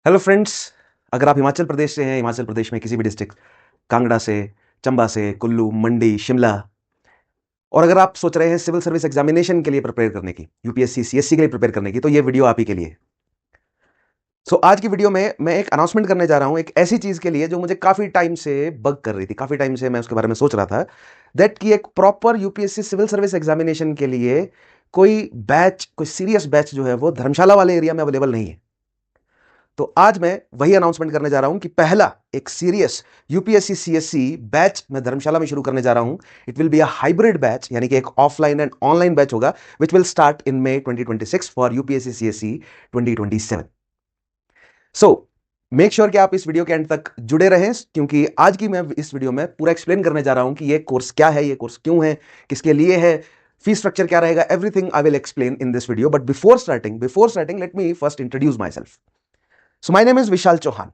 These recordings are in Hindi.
हेलो फ्रेंड्स, अगर आप हिमाचल प्रदेश से हैं, हिमाचल प्रदेश में किसी भी डिस्ट्रिक्ट, कांगड़ा से, चंबा से, कुल्लू, मंडी, शिमला, और अगर आप सोच रहे हैं सिविल सर्विस एग्जामिनेशन के लिए प्रिपेयर करने की, यूपीएससी सीएससी के लिए प्रिपेयर करने की, तो ये वीडियो आप ही के लिए। आज की वीडियो में मैं एक अनाउंसमेंट करने जा रहा हूं, एक ऐसी चीज के लिए जो मुझे काफी टाइम से बग कर रही थी, काफी टाइम से मैं उसके बारे में सोच रहा था, दैट कि एक proper UPSC civil service examination के लिए कोई बैच, कोई सीरियस बैच जो है वो धर्मशाला वाले एरिया में अवेलेबल नहीं है। तो आज मैं वही अनाउंसमेंट करने जा रहा हूं कि पहला एक सीरियस यूपीएससी सीएससी बैच मैं धर्मशाला में शुरू करने जा रहा हूं। It will be a hybrid batch, यानी कि एक ऑफलाइन एंड ऑनलाइन बैच होगा, which will start in May 2026 for UPSC CSC 2027। So make sure कि आप इस वीडियो के एंड तक जुड़े रहें, क्योंकि आज की मैं इस वीडियो में पूरा एक्सप्लेन करने जा रहा हूं कि ये कोर्स क्या है, ये कोर्स क्यों है, किसके लिए है, फीस स्ट्रक्चर क्या रहेगा, everything I will explain in this video. But before starting let me first introduce myself. So my name is Vishal Chauhan.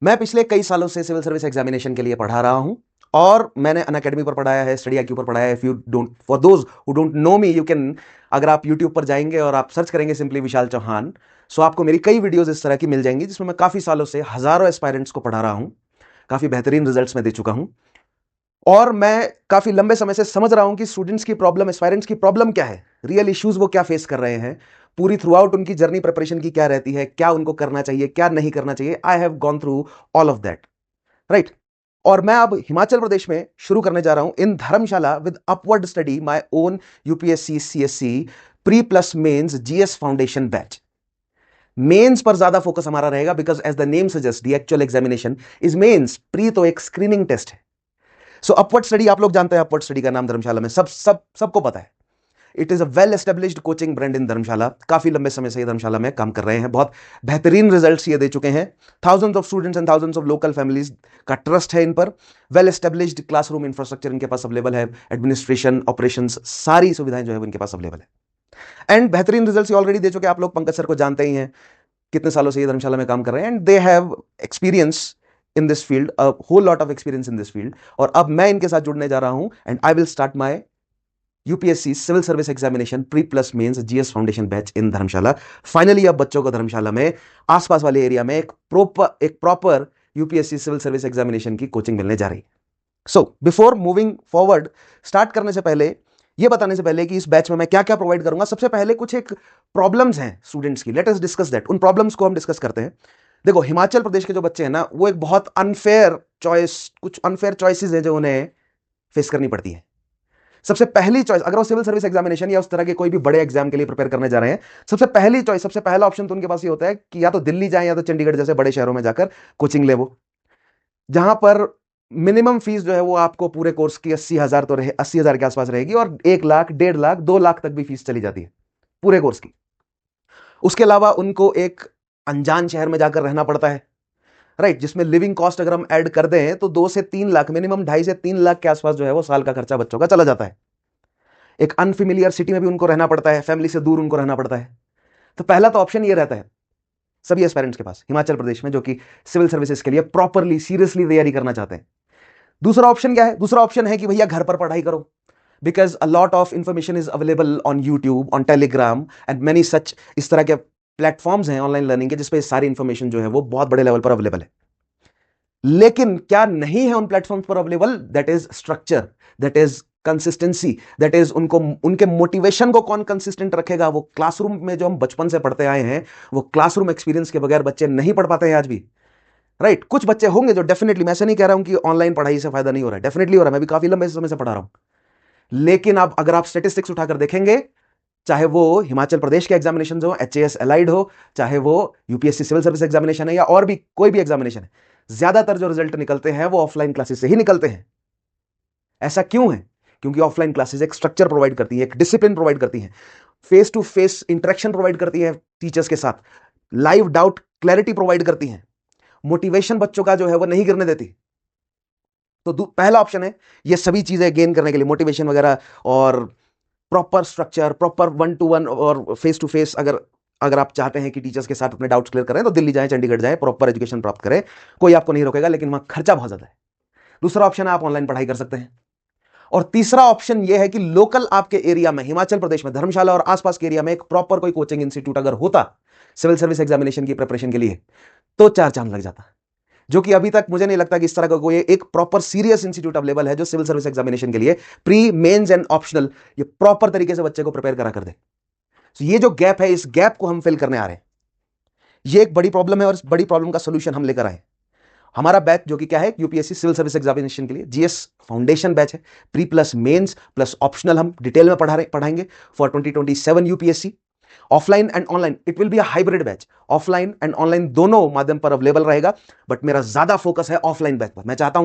मैं पिछले कई सालों से सिविल सर्विस एग्जामिनेशन के लिए पढ़ा रहा हूं, और मैंने अनअकैडमी पर पढ़ाया है, स्टडी IQ पर पढ़ाया है। If you don't, for those who don't know me, you can, अगर आप यूट्यूब पर जाएंगे और आप सर्च करेंगे सिंपली विशाल चौहान, सो आपको मेरी कई वीडियोस इस तरह की मिल जाएंगी, जिसमें मैं काफी सालों से हजारों एस्पायरेंट्स को पढ़ा रहा हूं, काफी बेहतरीन रिजल्ट्स में दे चुका हूं, और मैं काफी लंबे समय से समझ रहा हूं कि स्टूडेंट्स की प्रॉब्लम, एस्पायरेंट्स की प्रॉब्लम क्या है, रियल इश्यूज वो क्या फेस कर रहे हैं, पूरी थ्रू आउट उनकी जर्नी प्रिपरेशन की क्या रहती है, क्या उनको करना चाहिए, क्या नहीं करना चाहिए। I have gone through all of that, right. और मैं अब हिमाचल प्रदेश में शुरू करने जा रहा हूं in Dharamshala with upward study my own UPSC CSC pre plus mains GS foundation batch. Mains पर ज्यादा फोकस हमारा रहेगा, because as the name suggest the actual examination is mains. Pre तो एक स्क्रीनिंग टेस्ट है। सो अपवर्ड स्टडी, आप लोग जानते हैं अपवर्ड स्टडी का नाम धर्मशाला में सबको पता है। It is a well established coaching brand in Dharamshala. काफी लंबे समय से ये धर्मशाला में काम कर रहे हैं, बहुत बेहतरीन रिजल्ट्स ये दे चुके हैं। Thousands of students and thousands of local families का ट्रस्ट है इन पर। वेल एस्टेब्लिश्ड क्लासरूम इंफ्रास्ट्रक्चर इनके पास अवेलेबल है, एडमिनिस्ट्रेशन, ऑपरेशंस, सारी सुविधाएं जो है वो इनके पास अवेलेबल है। एंड बेहतरीन रिजल्ट्स ऑलरेडी दे चुके। आप लोग पंकज सर को जानते ही हैं, कितने सालों से ये धर्मशाला में काम कर रहे हैं, and they have experience in this field, a whole lot of experience in this field. और अब मैं इनके साथ जुड़ने जा रहा हूं, and I will start my UPSC civil service examination pre plus mains GS foundation batch in Dharamshala. Finally अब बच्चों को धर्मशाला में, आसपास वाले एरिया में एक proper UPSC civil service examination की कोचिंग मिलने जा रही है। So before moving forward, start करने से पहले, ये बताने से पहले कि इस बैच में मैं क्या क्या प्रोवाइड करूंगा, सबसे पहले कुछ एक प्रॉब्लम्स हैं स्टूडेंट्स की। Let us discuss that. उन प्रॉब्लम्स को हम डिस्कस करते हैं। देखो, हिमाचल प्रदेश के जो बच्चे हैं ना, वो एक बहुत अनफेयर चॉइस, कुछ अनफेयर चॉइसेस हैं जो उन्हें फेस करनी पड़ती है। सबसे पहली चॉइस, अगर वो सिविल सर्विस एग्जामिनेशन या उस तरह के कोई भी बड़े एग्जाम के लिए प्रिपेयर करने जा रहे हैं, सबसे पहली चॉइस, सबसे पहला ऑप्शन तो उनके पास ये होता है कि या तो दिल्ली जाएं या तो चंडीगढ़ जैसे बड़े शहरों में जाकर कोचिंग ले, वो जहां पर मिनिमम फीस जो है वो आपको पूरे कोर्स की 80,000 तो रहे, 80,000 के आसपास रहेगी, और 1 लाख, 1.5 लाख, 2 लाख तक भी फीस चली जाती है पूरे कोर्स की। उसके अलावा उनको एक अनजान शहर में जाकर रहना पड़ता है, राइट, जिसमें लिविंग कॉस्ट अगर हम ऐड कर दें तो 2 से 3 लाख, मिनिमम 2.5 से 3 लाख के आसपास जो है वो साल का खर्चा बच्चों का चला जाता है। एक अनफिमिलियर सिटी में भी उनको रहना पड़ता है, फैमिली से दूर उनको रहना पड़ता है। तो पहला तो ऑप्शन ये रहता है सभी एस्पायरेंट्स के पास हिमाचल प्रदेश में, जो कि सिविल सर्विसेज के लिए प्रॉपरली, सीरियसली तैयारी करना चाहते हैं। दूसरा ऑप्शन क्या है? दूसरा ऑप्शन है कि भैया घर पर पढ़ाई करो, because a lot of information is available on YouTube, on Telegram and many such, इस तरह के प्लेटफॉर्म्स हैं ऑनलाइन लर्निंग के, जिसपे सारी इंफॉर्मेशन जो है वो बहुत बड़े लेवल पर अवेलेबल है। लेकिन क्या नहीं है उन प्लेटफॉर्म्स पर available? That is structure, that is consistency, that is उनको, उनके मोटिवेशन को कौन कंसिस्टेंट रखेगा। वो क्लासरूम में जो हम बचपन से पढ़ते आए हैं, वो क्लासरूम एक्सपीरियंस के बगैर बच्चे नहीं पढ़ पाते हैं आज भी, राइट। कुछ बच्चे होंगे जो डेफिनेटली, मैं ऐसा नहीं कह रहा हूं कि ऑनलाइन पढ़ाई से फायदा नहीं हो रहा है, डेफिनेटली हो रहा है, मैं भी काफी लंबे समय से पढ़ा रहा हूं। लेकिन अब अगर आप स्टेटिस्टिक्स उठाकर देखेंगे, चाहे वो हिमाचल प्रदेश के एग्जामिनेशन हो, HAS एलाइड हो, चाहे वो यूपीएससी सिविल सर्विस एग्जामिनेशन है, या और भी कोई भी एग्जामिनेशन है, ज्यादातर जो रिजल्ट निकलते हैं वो ऑफलाइन क्लासेस से ही निकलते हैं। ऐसा क्यों है? क्योंकि ऑफलाइन क्लासेस एक स्ट्रक्चर प्रोवाइड करती है, एक डिसिप्लिन प्रोवाइड करती है, face to face interaction provide करती है टीचर्स के साथ, लाइव डाउट क्लैरिटी प्रोवाइड करती है, मोटिवेशन बच्चों का जो है वो नहीं गिरने देती। तो पहला ऑप्शन है ये सभी चीजें गेन करने के लिए, मोटिवेशन वगैरह और प्रॉपर स्ट्रक्चर, प्रॉपर 1-to-1 और फेस टू फेस। अगर आप चाहते हैं कि टीचर्स के साथ अपने डाउट्स क्लियर करें तो दिल्ली जाएं, चंडीगढ़ जाएं, प्रॉपर एजुकेशन प्राप्त करें, कोई आपको नहीं रोकेगा, लेकिन वहां खर्चा बहुत ज्यादा है। दूसरा ऑप्शन है आप ऑनलाइन पढ़ाई कर सकते हैं। और तीसरा ऑप्शन यह है कि लोकल आपके एरिया में, हिमाचल प्रदेश में, धर्मशाला और आसपास के एरिया में एक प्रॉपर कोई कोचिंग इंस्टीट्यूट अगर होता सिविल सर्विस एग्जामिनेशन की प्रिपरेशन के लिए, तो 4 चांद लग जाता। जो कि अभी तक मुझे नहीं लगता कि इस तरह का कोई एक प्रॉपर सीरियस इंस्टीट्यूट अवेलेबल है जो सिविल सर्विस एग्जामिनेशन के लिए प्री, मेंस एंड ऑप्शनल ये प्रॉपर तरीके से बच्चे को प्रिपेयर करा कर दे। तो ये जो गैप है, इस गैप को हम फिल करने आ रहे हैं। ये एक बड़ी प्रॉब्लम है और इस बड़ी प्रॉब्लम का सोल्यूशन हम लेकर आए। हमारा बैच जो कि क्या है, यूपीएससी सिविल सर्विस एग्जामिनेशन के लिए जीएस फाउंडेशन बैच है, pre plus mains plus optional हम डिटेल में पढ़ाएंगे for 2027 UPSC. Offline and online, it will be a hybrid batch, offline and online दोनों माध्यम पर अवेलेबल रहेगा, बट मेरा ज्यादा फोकस है ऑफलाइन बैच पर। मैं चाहता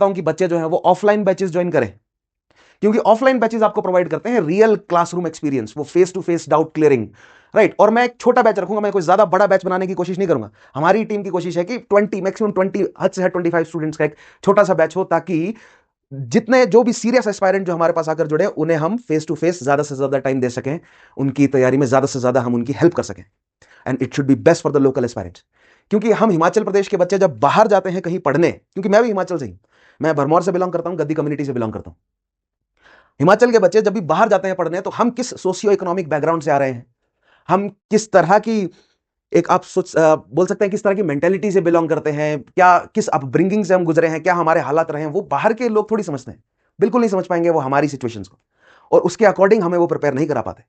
हूं कि बच्चे जो है वो ऑफलाइन बैचेस ज्वाइन करें, क्योंकि ऑफलाइन बैचेस आपको प्रोवाइड करते हैं रियल क्लासरूम एक्सपीरियंस, वो face to face doubt clearing, right. और मैं एक छोटा बैच रखूंगा, मैं कोई ज्यादा बड़ा बैच बनाने की कोशिश नहीं करूंगा। हमारी टीम की कोशिश है कि 20 मैक्सिमम 20 हद से हद 25 स्टूडेंट्स का एक छोटा सा बैच हो, ताकि जितने जो भी सीरियस एस्पायरेंट जो हमारे पास आकर जुड़े उन्हें हम फेस टू फेस ज्यादा से ज्यादा टाइम दे सकें, उनकी तैयारी में ज्यादा से ज्यादा हम उनकी हेल्प कर सकें, and it should be best for the local aspirants. क्योंकि हम हिमाचल प्रदेश के बच्चे जब बाहर जाते हैं कहीं पढ़ने, क्योंकि मैं भी हिमाचल से ही, मैं भरमौर से बिलोंग करता हूं, गद्दी कम्युनिटी से बिलोंग करता हूं। हिमाचल के बच्चे जब भी बाहर जाते हैं पढ़ने, तो हम किस सोशियो इकोनॉमिक बैकग्राउंड से आ रहे हैं, हम किस तरह की एक आप बोल सकते हैं किस तरह की मेंटेलिटी से बिलोंग करते हैं, क्या किस अपब्रिंगिंग से हम गुजरे हैं, क्या हमारे हालात रहे हैं, वो बाहर के लोग थोड़ी समझते हैं, बिल्कुल नहीं समझ पाएंगे वो हमारी सिचुएशंस को, और उसके अकॉर्डिंग हमें वो प्रिपेयर नहीं करा पाते।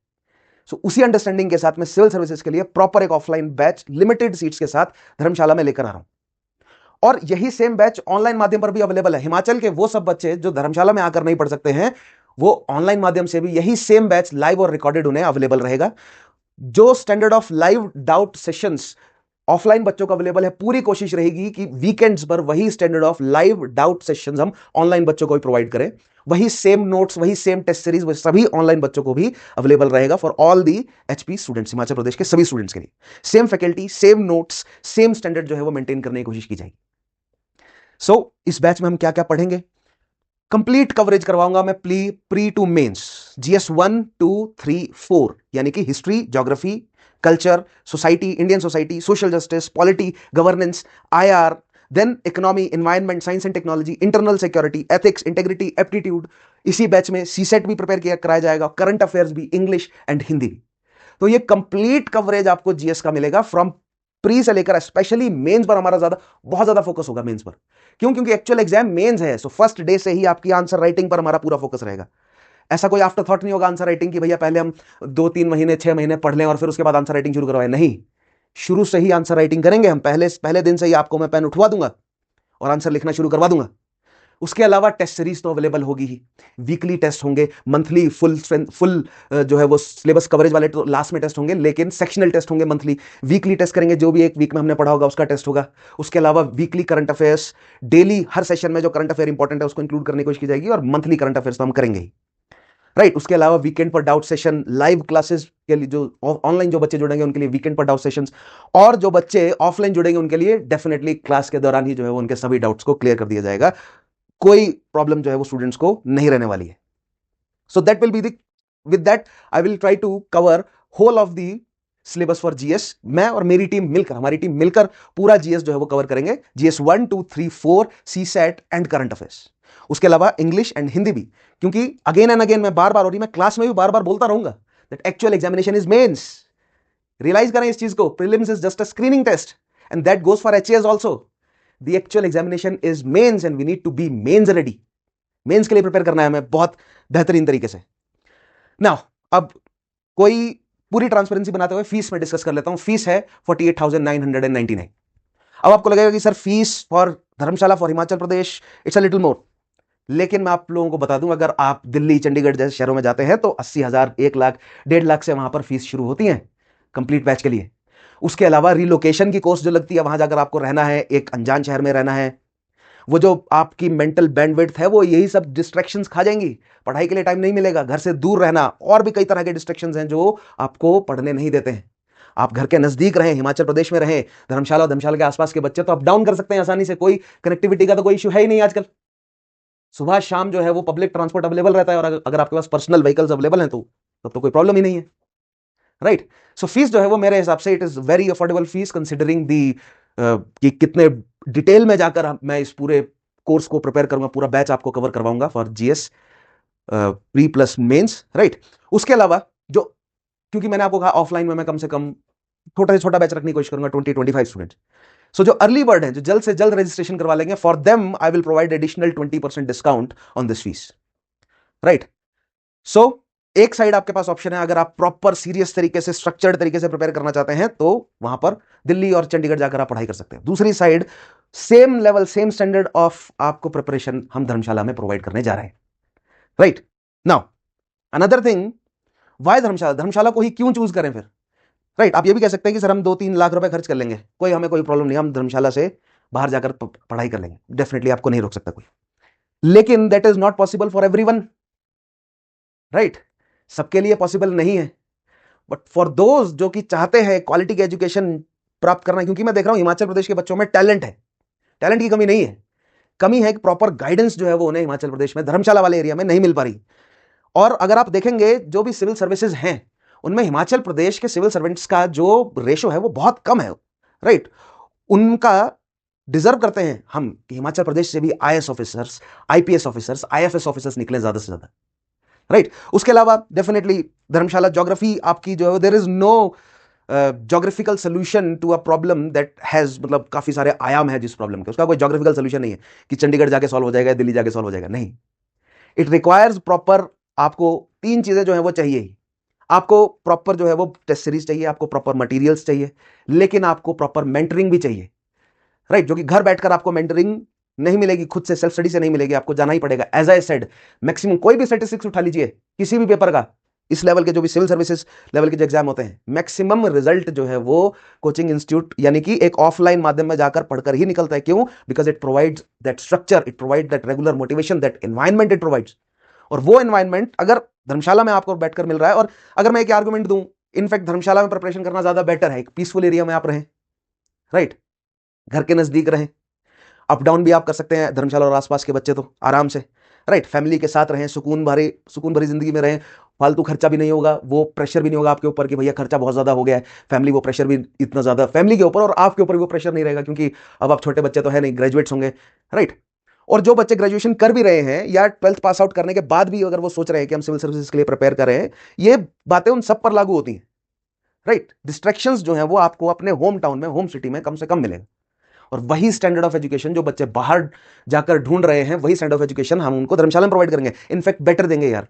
सो उसी अंडरस्टैंडिंग के साथ में सिविल सर्विसेज के लिए प्रॉपर एक ऑफलाइन बैच लिमिटेड सीट्स के साथ धर्मशाला में लेकर आ रहा हूं, और यही सेम बैच ऑनलाइन माध्यम पर भी अवेलेबल है। हिमाचल के वो सब बच्चे जो धर्मशाला में आकर नहीं पढ़ सकते हैं, वो ऑनलाइन माध्यम से भी यही सेम बैच लाइव और रिकॉर्डेड उन्हें अवेलेबल रहेगा। जो standard of live doubt sessions offline बच्चों को अवेलेबल है, पूरी कोशिश रहेगी कि वीकेंड्स पर वही standard of live doubt sessions हम ऑनलाइन बच्चों को भी प्रोवाइड करें। वही सेम नोट्स, वही सेम टेस्ट सीरीज, वही सभी ऑनलाइन बच्चों को भी अवेलेबल रहेगा for all the HP students, Himachal Pradesh के सभी स्टूडेंट्स के लिए same faculty, same notes, same standard जो है वो मेंटेन करने की कोशिश की जाएगी। सो इस बैच में हम क्या क्या पढ़ेंगे, कंप्लीट कवरेज करवाऊंगा मैं प्री टू मेंस, जीएस 1 2 3 4, यानी कि history, geography, culture, society, Indian society, social justice, polity, governance, IR, then economy, environment, science and technology, internal security, ethics, integrity, aptitude. इसी बैच में सीसेट भी प्रिपेयर कराया जाएगा, करंट अफेयर्स भी, इंग्लिश एंड हिंदी भी। तो ये कंप्लीट कवरेज आपको जीएस का मिलेगा फ्रॉम प्री से लेकर, स्पेशली मेंस पर हमारा बहुत ज्यादा फोकस होगा मेंस पर। क्यों? क्योंकि एक्चुअल एग्जाम मेंस है, सो फर्स्ट डे से ही आपकी आंसर राइटिंग पर हमारा पूरा फोकस रहेगा। ऐसा कोई आफ्टर थॉट नहीं होगा आंसर राइटिंग की भैया पहले हम 2-3 महीने 6 महीने पढ़ लें और फिर उसके बाद आंसर राइटिंग शुरू करवाएं। नहीं, शुरू से ही आंसर राइटिंग करेंगे हम। पहले दिन से ही आपको मैं पेन उठवा दूंगा और आंसर लिखना शुरू करवा दूंगा। उसके अलावा टेस्ट सीरीज तो अवेलेबल होगी ही, वीकली टेस्ट होंगे, मंथली फुल जो है वो सिलेबस कवरेज वाले तो लास्ट में टेस्ट होंगे, लेकिन सेक्शनल टेस्ट होंगे मंथली। वीकली टेस्ट करेंगे, जो भी एक वीक में हमने पढ़ा होगा उसका टेस्ट होगा। उसके अलावा वीकली करंट अफेयर्स, डेली हर सेशन में जो करंट अफेयर इंपॉर्टेंट है उसको इंक्लूड करने की कोशिश की जाएगी, और मंथली करंट अफेयर्स तो हम करेंगे ही, राइट। उसके अलावा वीकेंड पर डाउट सेशन, लाइव क्लासेस के लिए जो ऑनलाइन जो बच्चे जुड़ेंगे उनके लिए वीकेंड पर डाउट सेशंस, और जो बच्चे ऑफलाइन जुड़ेंगे उनके लिए डेफिनेटली क्लास के दौरान ही जो है वो उनके सभी डाउट्स को क्लियर कर दिया जाएगा। कोई प्रॉब्लम जो है वो स्टूडेंट्स को नहीं रहने वाली है। So that will be with that I will try to cover whole of the syllabus for GS. मैं और मेरी टीम मिलकर, हमारी टीम मिलकर पूरा जीएस जो है वो कवर करेंगे, GS 1 2 3 4, CSAT and current affairs. उसके अलावा इंग्लिश एंड हिंदी भी, क्योंकि अगेन एंड अगेन मैं बार बार, और मैं क्लास में भी बार बार बोलता रहूंगा that actual examination is mains. Realise करें इस चीज को, prelims is just a screening test and that goes for HAS also. The actual examination is mains and we need to be mains ready. Mains के लिए प्रिपेयर करना है हमें बहुत बेहतरीन तरीके से। नाउ अब कोई पूरी ट्रांसपेरेंसी बनाते हुए फीस में डिस्कस कर लेता हूं। फीस है 48,999। अब आपको लगेगा कि sir fees for Dharamshala, for Himachal Pradesh it's a little more, लेकिन मैं आप लोगों को बता दूं, अगर आप दिल्ली, चंडीगढ़ जैसे शहरों में जाते हैं तो 80,000, 1 लाख, 1.5 लाख से वहां पर फीस शुरू होती है कंप्लीट बैच के लिए। उसके अलावा रिलोकेशन की कॉस्ट जो लगती है, वहां जाकर आपको रहना है, एक अनजान शहर में रहना है, वो जो आपकी मेंटल बैंडविड्थ है वो यही सब डिस्ट्रैक्शंस खा जाएंगी। पढ़ाई के लिए टाइम नहीं मिलेगा, घर से दूर रहना, और भी कई तरह के डिस्ट्रैक्शंस हैं जो आपको पढ़ने नहीं देते हैं। आप घर के नजदीक रहें, हिमाचल प्रदेश में रहें, धर्मशाला के आसपास के बच्चे तो अप डाउन कर सकते हैं आसानी से, कोई कनेक्टिविटी का तो कोई इश्यू है ही नहीं आजकल। सुबह शाम जो है वो पब्लिक ट्रांसपोर्ट अवेलेबल रहता है, और अगर आपके पास पर्सनल व्हीकल्स अवेलेबल हैं तो तब तो कोई प्रॉब्लम ही नहीं है, राइट। सो फीस जो है वो मेरे हिसाब से it is very affordable fees considering the कि कितने डिटेल में जाकर मैं इस पूरे कोर्स को प्रिपेयर करूंगा, पूरा बैच आपको कवर करवाऊंगा for GS pre plus mains, right. उसके अलावा जो, क्योंकि मैंने आपको कहा ऑफलाइन में मैं कम से कम छोटा से छोटा बैच रखने की कोशिश करूंगा, 20-25 स्टूडेंट्स। सो जो अर्ली बर्ड हैं, जो जल्द से जल्द रजिस्ट्रेशन करवा लेंगे, for them I will provide additional 20% discount on this fees, right. So एक साइड आपके पास ऑप्शन है, अगर आप प्रॉपर सीरियस तरीके से स्ट्रक्चर्ड तरीके से प्रिपेयर करना चाहते हैं तो वहां पर दिल्ली और चंडीगढ़ जाकर आप पढ़ाई कर सकते हैं। दूसरी side same level same standard of आपको प्रिपरेशन हम धर्मशाला में प्रोवाइड करने जा रहे हैं, right. Now another thing, why Dharamshala, Dharamshala को ही क्यों चूज करें फिर, राइट। आप ये भी कह सकते हैं कि सर हम 2-3 लाख रुपए खर्च कर लेंगे, हमें कोई प्रॉब्लम नहीं, हम धर्मशाला से बाहर जाकर पढ़ाई कर लेंगे, डेफिनेटली आपको नहीं रोक सकता कोई, लेकिन that is not possible for everyone, right. सबके लिए पॉसिबल नहीं है, बट फॉर दोज जो कि चाहते हैं क्वालिटी की एजुकेशन प्राप्त करना, क्योंकि मैं देख रहा हूं हिमाचल प्रदेश के बच्चों में टैलेंट है, टैलेंट की कमी नहीं है, कमी है कि प्रॉपर गाइडेंस जो है वो उन्हें हिमाचल प्रदेश में धर्मशाला वाले एरिया में नहीं मिल पा रही। और अगर आप देखेंगे जो भी सिविल सर्विसेज हैं उनमें हिमाचल प्रदेश के सिविल सर्वेंट्स का जो रेशो है वो बहुत कम है, राइट। उनका डिजर्व करते हैं हम कि हिमाचल प्रदेश से भी IAS officers, IPS officers, IFS officers निकले ज्यादा से ज्यादा, राइट। उसके अलावा डेफिनेटली धर्मशाला ज्योग्राफी आपकी जो है, there is no geographical solution to a problem that has, मतलब काफी सारे आयाम है जिस प्रॉब्लम के, उसका कोई ज्योग्राफिकल सोल्यूशन नहीं है कि चंडीगढ़ जाके सॉल्व हो जाएगा, दिल्ली जाके सॉल्व हो जाएगा, नहीं। इट रिक्वायर्स प्रॉपर, आपको 3 चीजें जो है वो चाहिए ही। आपको प्रॉपर जो है वो टेस्ट सीरीज चाहिए, आपको प्रॉपर मटेरियल्स चाहिए, लेकिन आपको प्रॉपर मेंटरिंग भी चाहिए, राइट। जो कि घर बैठकर आपको मेंटरिंग नहीं मिलेगी, खुद से सेल्फ स्टडी से नहीं मिलेगी, आपको जाना ही पड़ेगा। एज आई सेड, मैक्सिमम कोई भी स्टैटिस्टिक्स उठा लीजिए किसी भी पेपर का, इस लेवल के जो भी सिविल सर्विसेज लेवल के जो एग्जाम होते हैं, मैक्सिमम रिजल्ट जो है वो कोचिंग इंस्टीट्यूट यानी कि एक ऑफलाइन माध्यम में जाकर पढ़कर ही निकलता है। क्यों? Because it provides that structure, it provide that regular motivation, that environment it provides. और वो एनवायरमेंट अगर धर्मशाला में आपको बैठकर मिल रहा है, और अगर मैं एक आर्गुमेंट दूं, इनफैक्ट धर्मशाला में प्रिपरेशन करना ज्यादा बेटर है, एक पीसफुल एरिया में आप रहें, राइट, घर के नजदीक रहें, अप डाउन भी आप कर सकते हैं धर्मशाला और आसपास के बच्चे तो आराम से, राइट। फैमिली के साथ रहें, सुकून भरी जिंदगी में रहें, फालतू खर्चा भी नहीं होगा, वो प्रेशर भी नहीं होगा आपके ऊपर कि भैया खर्चा बहुत ज्यादा हो गया है, फैमिली वो प्रेशर भी इतना ज्यादा फैमिली के ऊपर और आपके ऊपर भी वो प्रेशर नहीं रहेगा, क्योंकि अब आप छोटे बच्चे तो है नहीं, ग्रेजुएट्स होंगे, राइट। और जो बच्चे ग्रेजुएशन कर भी रहे हैं या 12th पास आउट करने के बाद भी अगर वो सोच रहे हैं कि हम सिविल सर्विसेज के लिए प्रिपेयर कर रहे हैं, ये बातें उन सब पर लागू होती हैं, राइट। डिस्ट्रैक्शंस जो है वो आपको अपने होम टाउन में, होम सिटी में कम से कम मिलेगा, और वही स्टैंडर्ड ऑफ एजुकेशन जो बच्चे बाहर जाकर ढूंढ रहे हैं, वही स्टैंडर्ड ऑफ एजुकेशन हम उनको धर्मशाला में प्रोवाइड करेंगे, इनफैक्ट बेटर देंगे यार।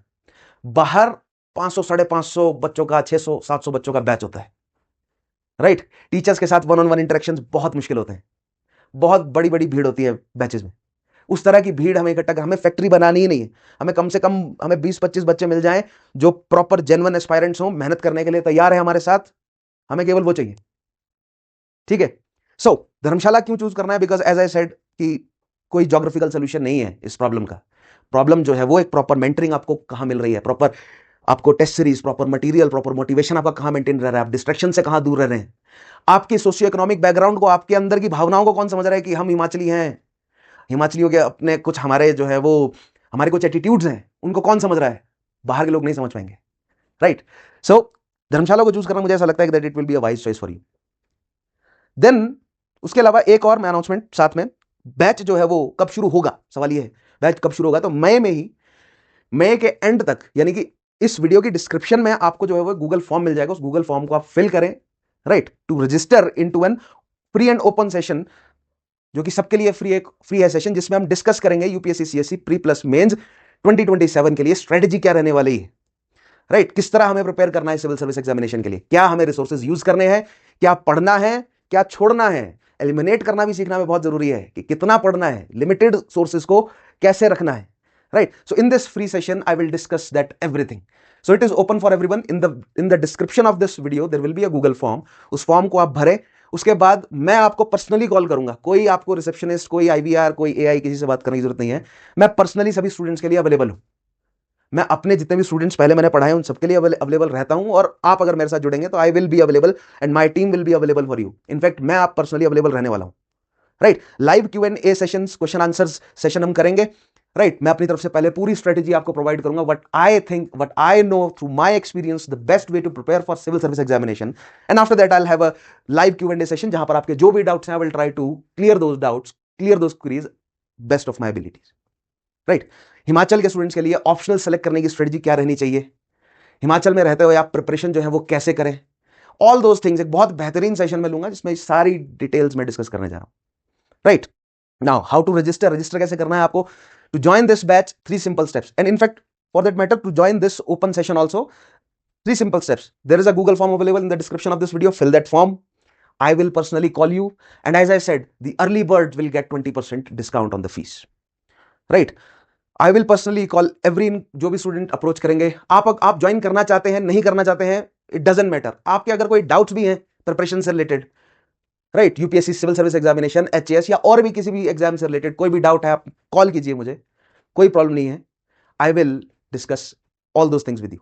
बाहर 500, 550 बच्चों का, 600, 700 बच्चों का बैच होता है, राइट। टीचर्स के साथ 1-on-1 इंटरेक्शंस बहुत मुश्किल होते हैं, बहुत बड़ी बड़ी भीड़ होती है बैचेस में। उस तरह की भीड़ हमें इकट्ठा, हमें फैक्ट्री बनानी ही नहीं है, हमें कम से कम हमें 20-25 बच्चे मिल जाएं जो प्रॉपर जेन्युइन एस्पायरेंट्स हो, मेहनत करने के लिए तैयार है हमारे साथ, हमें केवल वो चाहिए, ठीक है। सो धर्मशाला क्यों चूज करना है? बिकॉज एज आई सेड कि कोई ज्योग्राफिकल सोल्यूशन नहीं है इस प्रॉब्लम का। प्रॉब्लम जो है वो एक प्रॉपर मेंटरिंग आपको कहां मिल रही है, प्रॉपर आपको test series, proper material, proper motivation आपका कहां मेंटेन रह रहा है, आप डिस्ट्रैक्शन से कहां दूर रह रहे हैं, आपकी सोशियो इकोनॉमिक बैकग्राउंड को, आपके अंदर की भावनाओं को कौन समझ रहा है कि हम हिमाचली हैं, हिमाचलियों के अपने कुछ हमारे जो है वो हमारे कुछ एटीट्यूड्स हैं, उनको कौन समझ रहा है, बाहर के लोग नहीं समझ पाएंगे, राइट। सो धर्मशाला को चूज करना मुझे ऐसा लगता है that it will be a wise choice for you. Then उसके अलावा एक और मैं अनाउंसमेंट साथ में, बैच जो है वो कब शुरू होगा, सवाल ये है बैच कब शुरू होगा। तो मई में ही, मई के एंड तक, यानी कि इस वीडियो की डिस्क्रिप्शन में आपको जो है वो गूगल फॉर्म मिल जाएगा, उस गूगल फॉर्म को आप फिल करें, right, to register into an free and open session, जो कि सबके लिए फ्री है सेशन, जिसमें हम डिस्कस करेंगे UPSC CSC pre plus mains 2027 के लिए स्ट्रेटजी क्या रहने वाली है, राइट। किस तरह हमें प्रिपेयर करना है सिविल सर्विस एग्जामिनेशन के लिए, क्या हमें रिसोर्सेज यूज करने हैं, क्या पढ़ना है, क्या छोड़ना है, एलिमिनेट करना भी सीखना में बहुत जरूरी है कि कितना पढ़ना है, लिमिटेड सोर्सेज को कैसे रखना है, right. So in this free session I will discuss that everything. So it is open for everyone. In the description of this video there will be a Google form, उस फॉर्म को आप भरें, उसके बाद मैं आपको पर्सनली कॉल करूंगा, कोई आपको रिसेप्शनिस्ट, कोई आईवीआर, कोई एआई, किसी से बात करने की जरूरत नहीं है, मैं पर्सनली सभी स्टूडेंट्स के लिए अवेलेबल हूं। मैं अपने जितने भी स्टूडेंट्स पहले मैंने पढ़ाए उन सबके लिए अवेलेबल रहता हूं, और आप अगर मेरे साथ जुड़ेंगे तो आई will be available and my team will be available for you. In fact मैं आप पर्सनली अवेलेबल रहने वाला हूं, right. Live Q&A sessions, question answers session हम करेंगे, राइट। मैं अपनी तरफ से पहले पूरी स्ट्रेटेजी आपको प्रोवाइड करूंगा, what I think, what I know through my experience, the best way to prepare for civil service examination. And after that I will have a live Q&A session, जहां पर आपके जो भी डाउट्स हैं I will try to clear those doubts, clear those queries best of my abilities, right. Himachal के स्टूडेंट्स के लिए ऑप्शनल सेलेक्ट करने की स्ट्रेटजी क्या रहनी चाहिए, हिमाचल में रहते हुए आप प्रिपरेशन जो है वो कैसे करें, ऑल दोज थिंग्स एक बहुत बेहतरीन सेशन में लूंगा जिसमें सारी डिटेल्स में डिस्कस करने जा रहा हूं, right. Now how to register, register कैसे करना है आपको, to join this batch 3 simple steps, and in fact for that matter to join this open session also 3 simple steps. There is a Google form available in the description of this video. Fill that form. I will personally call you. And as I said, the early bird will get 20% discount on the fees. Right? I will personally call every जो भी स्टूडेंट अप्रोच करेंगे, आप ज्वाइन करना चाहते हैं नहीं करना चाहते हैं, इट डजेंट मैटर। आपके अगर कोई डाउट्स भी हैं प्रिपरेशन से related, right, UPSC civil service examination, HAS या और भी किसी भी एग्जाम से रिलेटेड कोई भी डाउट है, आप कॉल कीजिए मुझे, कोई प्रॉब्लम नहीं है। I will discuss all those things with you,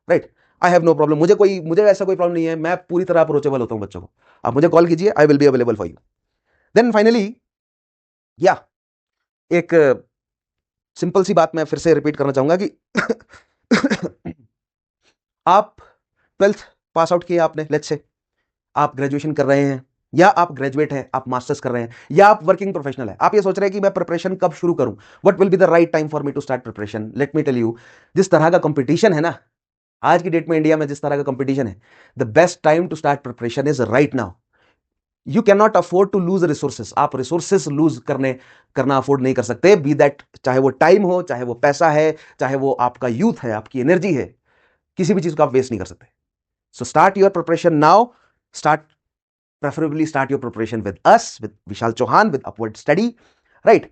right. I have no problem, मुझे ऐसा कोई प्रॉब्लम नहीं है, मैं पूरी तरह अप्रोचेबल होता हूं बच्चों को। आप मुझे कॉल कीजिए, I will be available for you. Then finally एक सिंपल सी बात मैं फिर से रिपीट करना चाहूंगा कि आप 12th पास आउट किए आपने, लेट्स से आप ग्रेजुएशन कर रहे हैं, या आप ग्रेजुएट हैं, आप मास्टर्स कर रहे हैं, या आप वर्किंग प्रोफेशनल है, आप ये सोच रहे हैं कि मैं प्रिपरेशन कब शुरू करूं, what will be the right time for me to start preparation. Let me tell you, जिस तरह का कंपटीशन है ना आज की डेट में इंडिया में, जिस तरह का कंपटीशन है, the best time to start preparation is right now. You can not afford to lose resources, आप रिसोर्सेस लूज करना अफोर्ड नहीं कर सकते, बी दैट चाहे वो टाइम हो, चाहे वो पैसा है, चाहे वो आपका यूथ है, आपकी एनर्जी है, किसी भी चीज को आप वेस्ट नहीं कर सकते। So start your preparation now, preferably start your preparation with us, with Vishal Chauhan, with upward study, right?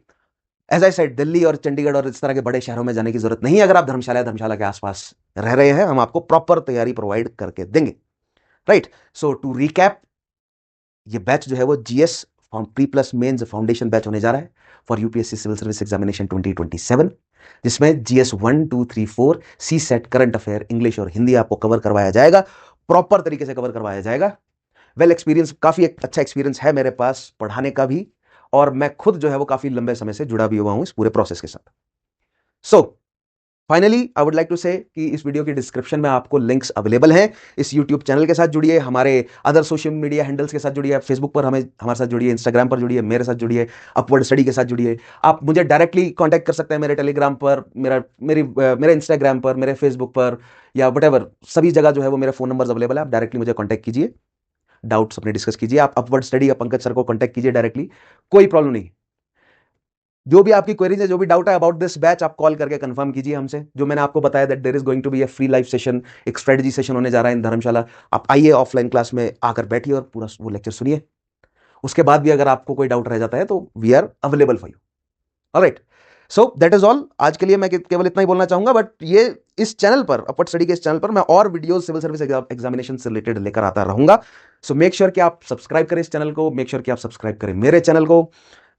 As I said, Delhi और चंडीगढ़ और इस तरह के बड़े शहरों में जाने की जरूरत नहीं है। अगर आप धर्मशाला के आसपास रह रहे हैं, हम आपको प्रॉपर तैयारी प्रोवाइड करके देंगे, राइट। सो टू रिकैप, ये बैच जो है वो GS pre plus mains foundation batch होने जा रहा है for UPSC civil service examination 2027, जिसमें GS 1, 2, 3, 4 CSAT, current affair, English और हिंदी आपको कवर करवाया जाएगा, प्रॉपर तरीके से कवर करवाया जाएगा। वेल एक्सपीरियंस, काफी अच्छा एक्सपीरियंस है मेरे पास पढ़ाने का भी, और मैं खुद जो है वो काफी लंबे समय से जुड़ा भी हुआ हूं इस पूरे प्रोसेस के साथ। So finally I would like to say कि इस वीडियो के डिस्क्रिप्शन में आपको लिंक्स अवेलेबल हैं। इस यूट्यूब चैनल के साथ जुड़िए, हमारे अदर सोशल मीडिया हैंडल्स के साथ जुड़िए, फेसबुक पर हमारे साथ जुड़िए, इंस्टाग्राम पर जुड़िए, मेरे साथ जुड़िए, अपवर्ड स्टडी के साथ जुड़िए। आप मुझे डायरेक्टली कांटेक्ट कर सकते हैं मेरे टेलीग्राम पर, मेरे इंस्टाग्राम पर, मेरे फेसबुक पर, या वट सभी जगह जो है वो मेरे फोन नंबर अवेलेबल है। आप डायरेक्टली मुझे कॉन्टैक्ट कीजिए, डाउट्स अपने डिस्कस कीजिए। आप अपवर्ड स्टडी या पंकज सर को कांटेक्ट कीजिए डायरेक्टली, कोई प्रॉब्लम नहीं। जो भी आपकी क्वेरीज है, जो भी डाउट है अबाउट दिस बैच, आप कॉल करके कंफर्म कीजिए हमसे। जो मैंने आपको बताया that there is going to be a free live session, एक स्ट्रेटजी सेशन होने जा रहा है इन धर्मशाला। आप आइए, ऑफलाइन क्लास में आकर बैठिए और पूरा वो लेक्चर सुनिए। उसके बाद भी अगर आपको कोई डाउट रह जाता है तो we are available for you, alright. So that is all. आज के लिए मैं केवल इतना ही बोलना चाहूंगा, बट ये इस चैनल पर, अपवर्ड स्टडी के इस चैनल पर मैं और वीडियोस सिविल सर्विस एग्जामिनेशन से रिलेटेड लेकर आता रहूंगा। सो मेक श्योर कि आप सब्सक्राइब करें इस चैनल को, मेक श्योर कि आप सब्सक्राइब करें मेरे चैनल को,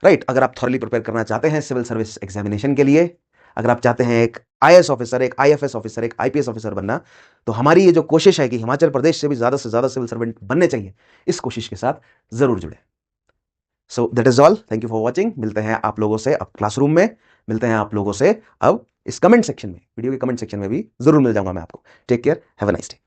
राइट। अगर आप थॉरली प्रिपेयर करना चाहते हैं सिविल सर्विस एग्जामिनेशन के लिए, अगर आप चाहते हैं एक आईएएस ऑफिसर, एक आईएफएस ऑफिसर, एक आईपीएस ऑफिसर बनना, तो हमारी ये जो कोशिश है कि हिमाचल प्रदेश से भी ज्यादा सिविल सर्वेंट बनने चाहिए, इस कोशिश के साथ जरूर जुड़े। सो that is all, thank you for watching. मिलते हैं आप लोगों से अब क्लासरूम में, मिलते हैं आप लोगों से अब इस कमेंट सेक्शन में, वीडियो के कमेंट सेक्शन में भी जरूर मिल जाऊंगा मैं आपको। Take care, have a nice day.